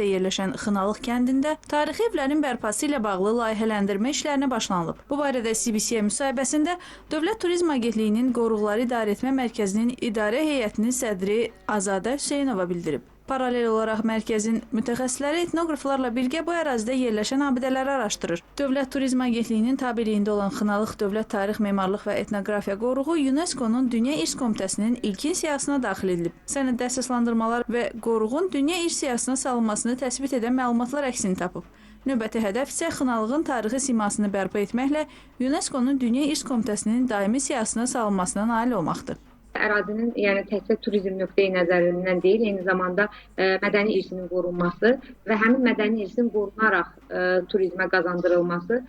yerləşən Xınalıq kəndində tarixi evlərin bərpası ilə bağlı layihələndirmə işlərinə başlanılıb. Bu barədə CBC-yə müsahibəsində Dövlət Turizm Agentliyinin Qoruqları İdarəetmə Mərkəzinin İdarə Heyətinin sədri Azadə Hüseynova bildirib. Paralel olaraq mərkəzin mütəxəssisləri etnoqraflarla birgə bu ərazidə yerləşən abidələri araşdırır. Dövlət Turizm Agentliyinin tabeliyində olan Xınalıq Dövlət Tarix, Memarlıq və Etnoqrafiya qoruğu UNESCO-nun Dünya İrs Komitəsinin ilkin siyahısına daxil edilib. Sənəddə əsaslandırmalar və qoruğun Dünya İrs siyahısına salınmasını təsbit edən məlumatlar əksini tapıb. Növbəti hədəf isə Xınalığın tarixi simasını bərpa etməklə UNESCO-nun Dünya İrs Komitəsinin daimi siyahısına salınmasına nail olmaqdır. Ərazinin təkcə turizm nöqteyi nəzərindən deyil, eyni zamanda mədəni irsinin qorunması və həmin mədəni irsin qorunaraq turizmə qazandırılması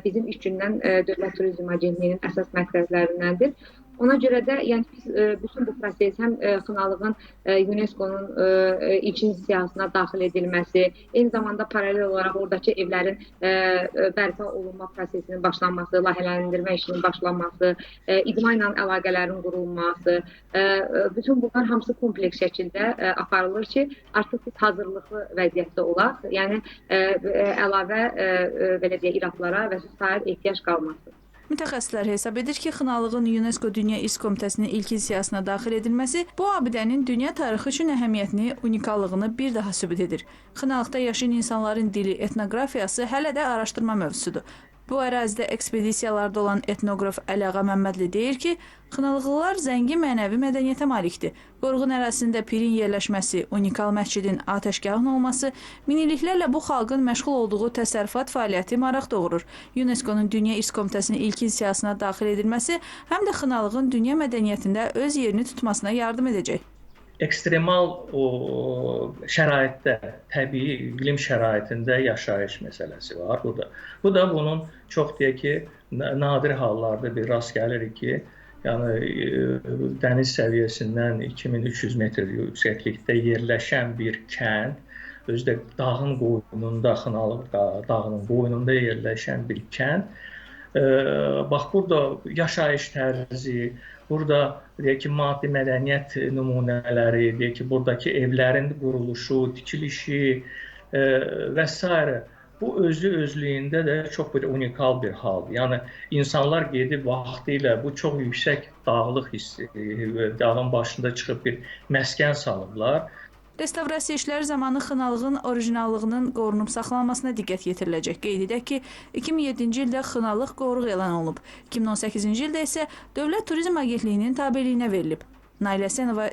bizim iş gündən Dövlət Turizm Agentliyinin əsas məqsədlərindəndir. Ona görə də biz bütün bu proses həm Xınalığın UNESCO-nun ilkin siyahısına daxil edilməsi, eyni zamanda paralel olaraq oradakı evlərin bərpa olunma prosesinin başlanması, layihələndirmə işinin başlanması, idman ilə əlaqələrin qurulması, bütün bunlar hamısı kompleks şəkildə aparılır ki, artıq biz hazırlıqlı vəziyyətdə olaq, yəni əlavə belə deyək iradlara və sair ehtiyac qalmasın. Mütəxəssislər hesab edir ki, Xınalığın UNESCO Dünya İrs Komitəsinin ilkin siyahısına daxil edilməsi bu abidənin dünya tarixi üçün əhəmiyyətini, unikallığını bir daha sübut edir. Xınalıqda yaşayan insanların dili, etnoqrafiyası hələ də araşdırma mövzusudur. Bu ərazidə ekspedisiyalarda olan etnoqraf Əliağa Məmmədli deyir ki, Xınalıqlılar zəngin mənəvi mədəniyyətə malikdir. Qoruğun ərazisində pirin yerləşməsi, unikal məscidin atəşgahın olması, minilliklərlə bu xalqın məşğul olduğu təsərrüfat fəaliyyəti maraq doğurur. UNESCO-nun Dünya İrs Komitəsinin ilkin siyahısına daxil edilməsi həm də Xınalığın dünya mədəniyyətində öz yerini tutmasına yardım edəcək. Ekstremal şəraitdə, təbii iqlim şəraitində yaşayış məsələsi var burada. Bu da bunun çox deyək ki, nadir hallarda bir rast gəlirik ki, yəni dəniz səviyyəsindən 2300 metr yüksəklikdə yerləşən bir kənd, özü də dağın qoynunda, Xınalıq dağının qoynunda yerləşən bir kənd. Bax, burada yaşayış tərzi, burada deyək ki, maddi mədəniyyət nümunələri, deyək ki, buradakı evlərin quruluşu, tikilişi və s. Bu özlüyündə də çox bir unikal bir haldır. Yəni, insanlar gedib vaxtilə bu çox yüksək dağlıq hissi, dağın başında çıxıb bir məskən salıblar. Restavrasiya işləri zamanı Xınalığın orijinallığının qorunub saxlanmasına diqqət yetiriləcək. Qeyd edək ki, 2007-ci ildə Xınalıq qoruq elan olunub. 2018-ci ildə isə Dövlət Turizm Agentliyinin tabeliyinə verilib. Nailə Hüseynova,